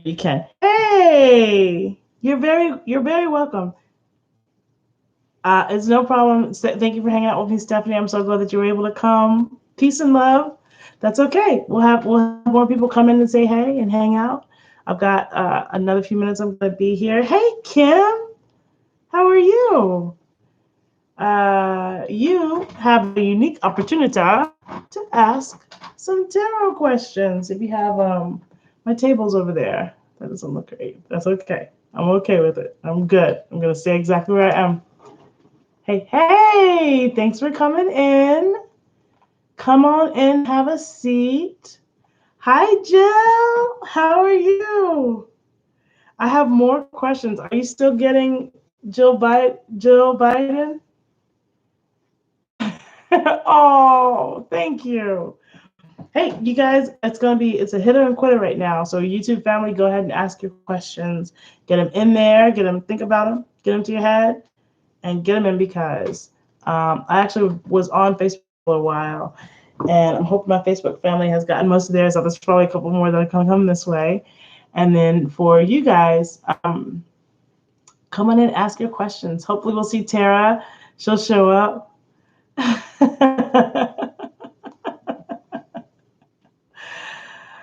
you can. Hey, you're very welcome. It's no problem. Thank you for hanging out with me, Stephanie. I'm so glad that you were able to come. Peace and love. That's okay. We'll have more people come in and say hey and hang out. I've got another few minutes. I'm gonna be here. Hey, Kim, how are you? You have a unique opportunity to ask some tarot questions. If you have my table's over there. That doesn't look great. That's okay. I'm okay with it. I'm good. I'm gonna stay exactly where I am. Hey, hey! Thanks for coming in. Come on in, have a seat. Hi, Jill. How are you? I have more questions. Are you still getting Jill Biden? Oh, thank you. Hey, you guys, it's a hitter and quitter right now. So YouTube family, go ahead and ask your questions. Get them in there, get them, think about them, get them to your head, and get them in because I actually was on Facebook for a while, and I'm hoping my Facebook family has gotten most of theirs. So there's probably a couple more that are going to come this way. And then for you guys, come on in and ask your questions. Hopefully we'll see Tara. She'll show up.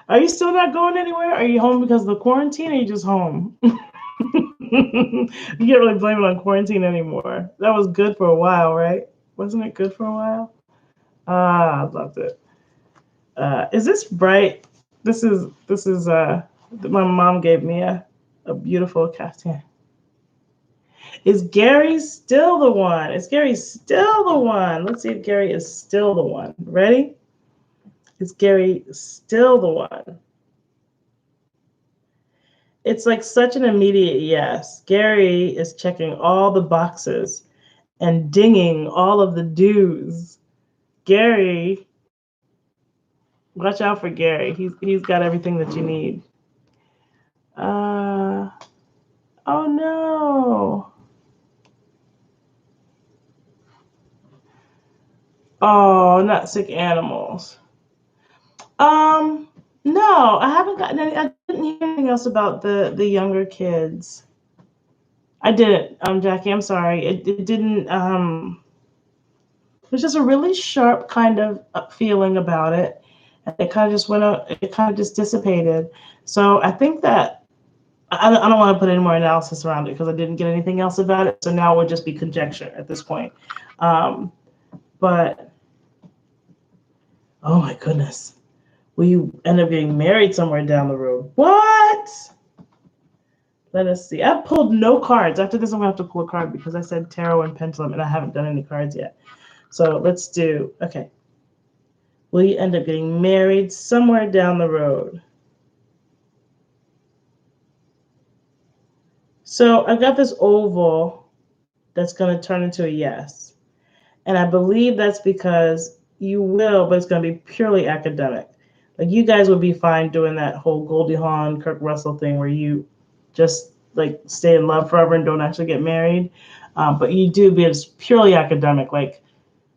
Are you still not going anywhere? Are you home because of the quarantine, or are you just home? You can't really blame it on quarantine anymore. That was good for a while, right? Wasn't it good for a while? Ah, I loved it. Is this bright? This is my mom gave me a beautiful caftan. Is Gary still the one? Is Gary still the one? Let's see if Gary is still the one. Ready? Is Gary still the one? It's like such an immediate yes. Gary is checking all the boxes and dinging all of the do's. Gary, watch out for Gary. He's got everything that you need. Uh oh no. Oh, not sick animals. Um no, I haven't gotten any. I didn't hear anything else about the younger kids. I didn't, Jackie. I'm sorry. It didn't. There's just a really sharp kind of feeling about it. It kind of just went out. It kind of just dissipated. So I think that I don't want to put any more analysis around it because I didn't get anything else about it. So now it would just be conjecture at this point. Um, but oh my goodness, will you end up getting married somewhere down the road? What? Let us see. I pulled no cards. After this, I'm gonna have to pull a card because I said tarot and pendulum, and I haven't done any cards yet. So let's do. Okay. Will you end up getting married somewhere down the road? So I've got this oval that's going to turn into a yes. And I believe that's because you will, but it's going to be purely academic. Like you guys would be fine doing that whole Goldie Hawn, Kirk Russell thing where you just like stay in love forever and don't actually get married. But you do, but it's purely academic. Like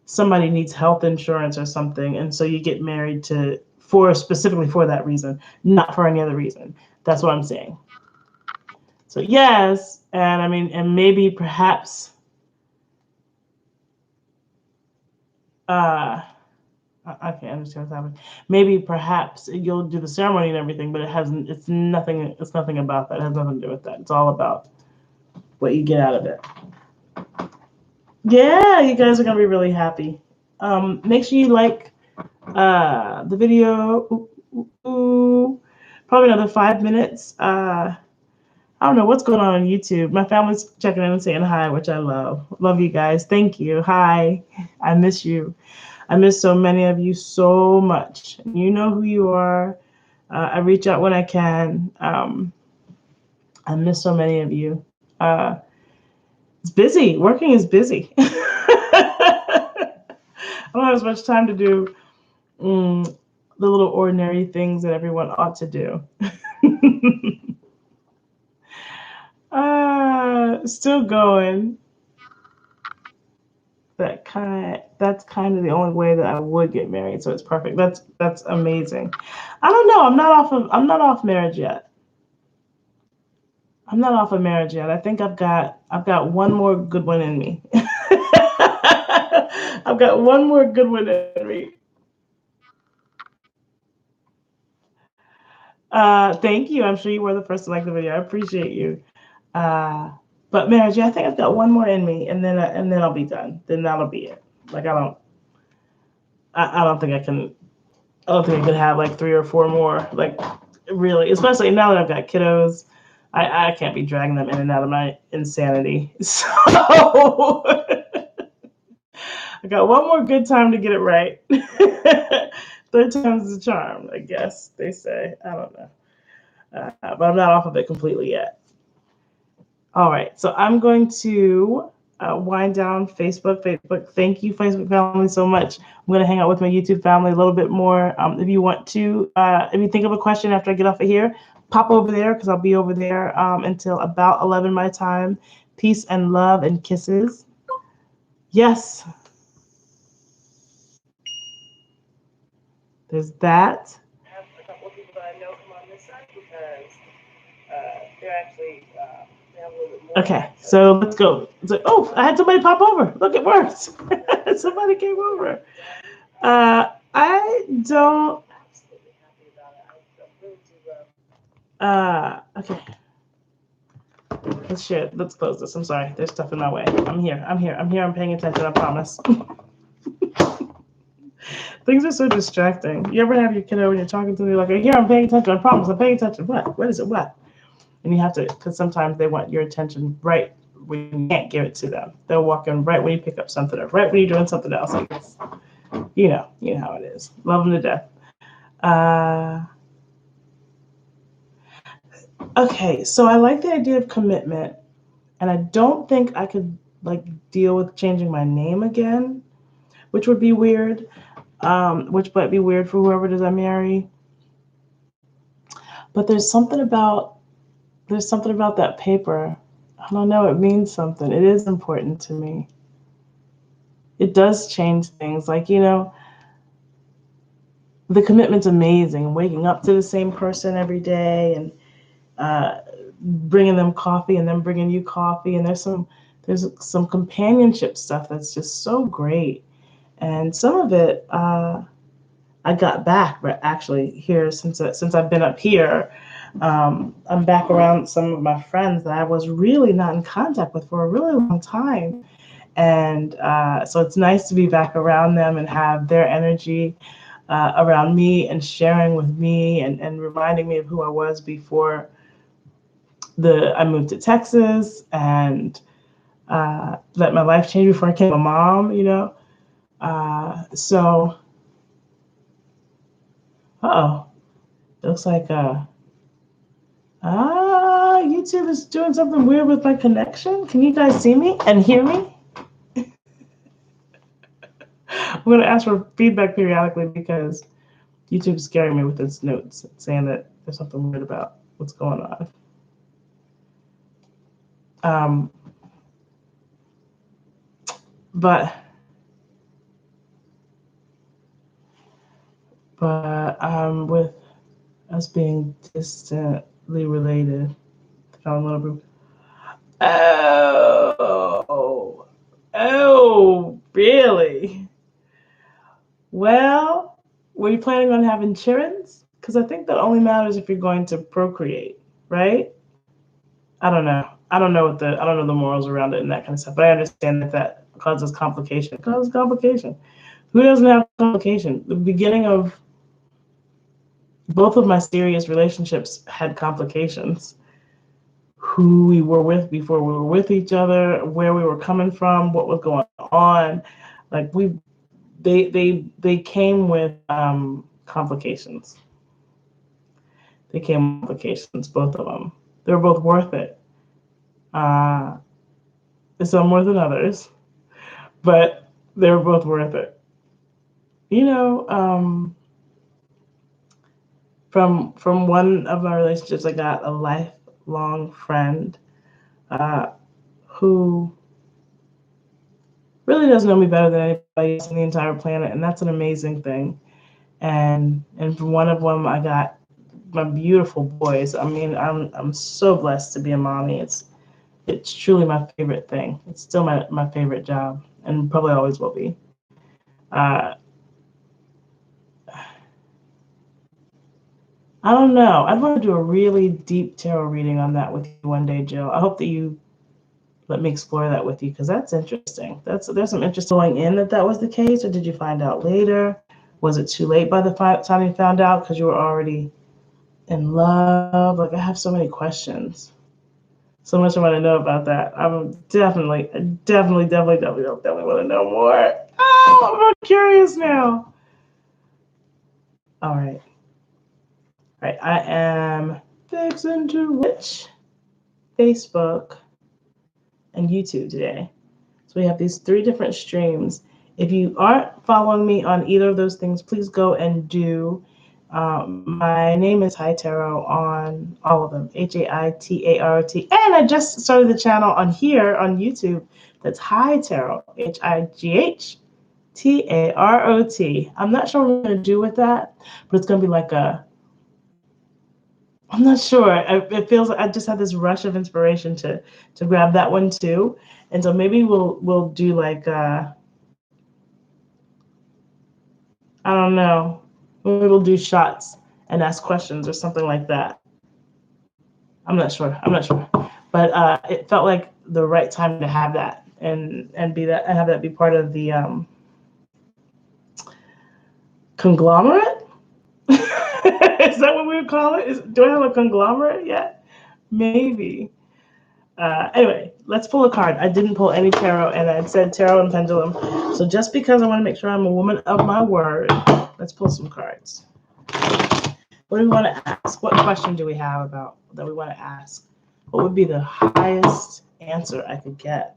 somebody needs health insurance or something, and so you get married to for specifically for that reason, not for any other reason. That's what I'm saying. So yes, and I mean, and maybe perhaps uh I can't understand what's happening. Maybe perhaps you'll do the ceremony and everything, but it hasn't. It's nothing about that. It has nothing to do with that. It's all about what you get out of it. Yeah, you guys are gonna be really happy. Make sure you like the video. Probably another 5 minutes. I don't know what's going on YouTube. My family's checking in and saying hi, which I love. Love you guys. Thank you. Hi. I miss you. I miss so many of you so much. You know who you are. I reach out when I can. I miss so many of you. It's busy. Working is busy. I don't have as much time to do the little ordinary things that everyone ought to do. Still going. That's kind of the only way that I would get married. So it's perfect. That's amazing. I don't know. I'm not off marriage yet. I'm not off of marriage yet. I think I've got one more good one in me. I've got one more good one in me. Thank you. I'm sure you were the first to like the video. I appreciate you. Uh, but marriage, yeah, I think I've got one more in me, and then I'll be done. Then that'll be it. Like I don't think I can. I don't think I could have like three or four more. Like really, especially now that I've got kiddos, I can't be dragging them in and out of my insanity. So I got one more good time to get it right. Third time's the charm, I guess they say. I don't know, but I'm not off of it completely yet. All right, so I'm going to wind down Facebook. Facebook, thank you, Facebook family, so much. I'm going to hang out with my YouTube family a little bit more. If you want to, if you think of a question after I get off of here, pop over there because I'll be over there until about 11 my time. Peace and love and kisses. Yes, there's that. I have a couple of people that I know come on this side because they're actually they have a little bit more. Okay, so let's go. Oh, I had somebody pop over. Look, it works. Somebody came over. I don't. Okay. Let's share it. Let's close this. I'm sorry. There's stuff in my way. I'm here. I'm here. I'm here. I'm paying attention. I promise. Things are so distracting. You ever have your kiddo when you're talking to them, you're like, here, I'm paying attention. I promise. I'm paying attention. What? What is it? What? And you have to, because sometimes they want your attention right when you can't give it to them. They'll walk in right when you pick up something or right when you're doing something else. Like it's, you know how it is. Love them to death. Okay, so I like the idea of commitment, and I don't think I could like deal with changing my name again, which would be weird. Which might be weird for whoever does I marry. But there's something about that paper. I don't know. It means something. It is important to me. It does change things. Like the commitment's amazing. Waking up to the same person every day and bringing them coffee and them bringing you coffee. And there's some companionship stuff that's just so great. And some of it I got back, but actually here since I've been up here, I'm back around some of my friends that I was really not in contact with for a really long time. And so it's nice to be back around them and have their energy around me and sharing with me and reminding me of who I was before I moved to Texas and let my life change before I became a mom, So, it looks like YouTube is doing something weird with my connection. Can you guys see me and hear me? I'm going to ask for feedback periodically because YouTube is scaring me with its notes, saying that there's something weird about what's going on. But with us being distantly related, oh, really? Well, were you planning on having children? Because I think that only matters if you're going to procreate, right? I don't know. I don't know the morals around it and that kind of stuff. But I understand that causes complication. It causes complication. Who doesn't have complication? The beginning of both of my serious relationships had complications. Who we were with before we were with each other, where we were coming from, what was going on. Like they came with complications. They came with complications, both of them. They were both worth it. Some more than others, but they were both worth it. From one of my relationships, I got a lifelong friend who really does know me better than anybody else on the entire planet, and that's an amazing thing. And from one of them, I got my beautiful boys. I mean, I'm so blessed to be a mommy. It's truly my favorite thing. It's still my favorite job, and probably always will be. Uh, I don't know. I'd want to do a really deep tarot reading on that with you one day, Jill. I hope that you let me explore that with you because that's interesting. There's some interest going in that was the case, or did you find out later? Was it too late by the time you found out because you were already in love? Like I have so many questions. So much I want to know about that. I'm definitely want to know more. Oh, I'm curious now. All right. All right. I am fixing to watch Facebook and YouTube today. So we have these 3 different streams. If you aren't following me on either of those things, please go and do. My name is High Tarot on all of them, HAITAROT. And I just started the channel on here on YouTube that's High Tarot, HIGHTAROT. I'm not sure what we're going to do with that, but it's going to be like I'm not sure. It feels like I just had this rush of inspiration to grab that one too. And so maybe we'll do like I don't know. Maybe we'll do shots and ask questions or something like that. I'm not sure. But it felt like the right time to have that and be that and have that be part of the conglomerate. Is that what we would call it? Do I have a conglomerate yet? Maybe. Anyway, let's pull a card. I didn't pull any tarot, and I said tarot and pendulum. So just because I want to make sure I'm a woman of my word, let's pull some cards. What do we want to ask? What question do we have about that we want to ask? What would be the highest answer I could get?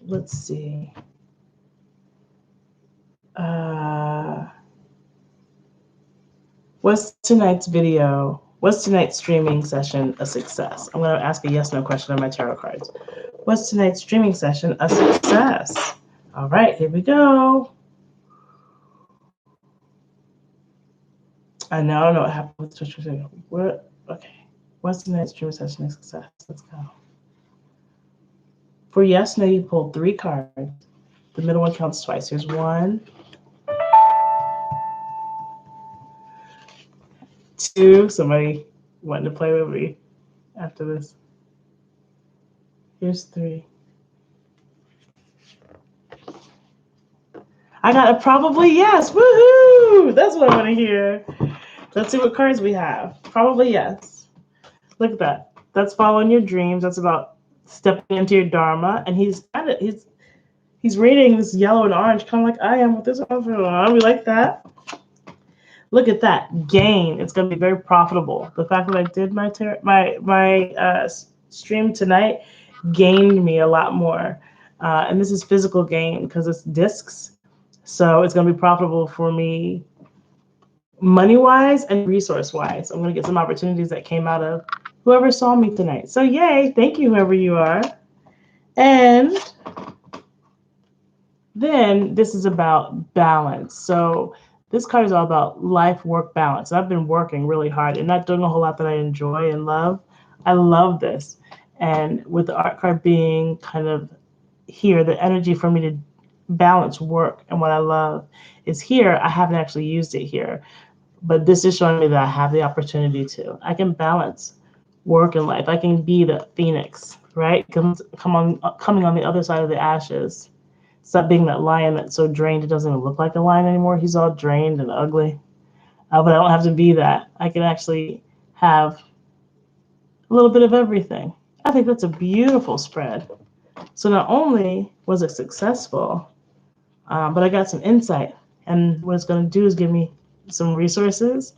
Let's see. Was tonight's streaming session a success? I'm going to ask a yes/no question on my tarot cards. Was tonight's streaming session a success? All right, here we go. I know what happened with Twitch. What? Okay. Was tonight's streaming session a success? Let's go. For yes, no, you pulled 3 cards. The middle one counts twice. Here's 1, 2. Somebody wanting to play with me after this. Here's 3. I got a probably yes. Woohoo! That's what I want to hear. Let's see what cards we have. Probably yes. Look at that. That's following your dreams. That's about stepping into your dharma. And he's reading this yellow and orange, kind of like I am with this one. We like that. Look at that. Gain. It's going to be very profitable. The fact that I did my stream tonight gained me a lot more. And this is physical gain because it's discs. So it's going to be profitable for me money-wise and resource-wise. I'm going to get some opportunities that came out of whoever saw me tonight. So yay. Thank you, whoever you are. And then this is about balance. So this card is all about life-work balance. I've been working really hard and not doing a whole lot that I enjoy and love. I love this. And with the art card being kind of here, the energy for me to balance work and what I love is here. I haven't actually used it here, but this is showing me that I have the opportunity to. I can balance work and life. I can be the phoenix, right? Coming on the other side of the ashes. Stop being that lion that's so drained it doesn't even look like a lion anymore. He's all drained and ugly. But I don't have to be that. I can actually have a little bit of everything. I think that's a beautiful spread. So not only was it successful, but I got some insight. And what it's going to do is give me some resources.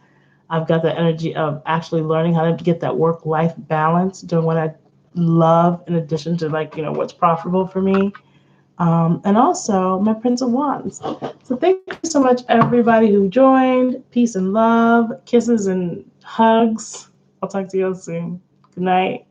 I've got the energy of actually learning how to get that work-life balance, doing what I love in addition to what's profitable for me. And also my Prince of Wands. So thank you so much, everybody who joined. Peace and love, kisses and hugs. I'll talk to you all soon. Good night.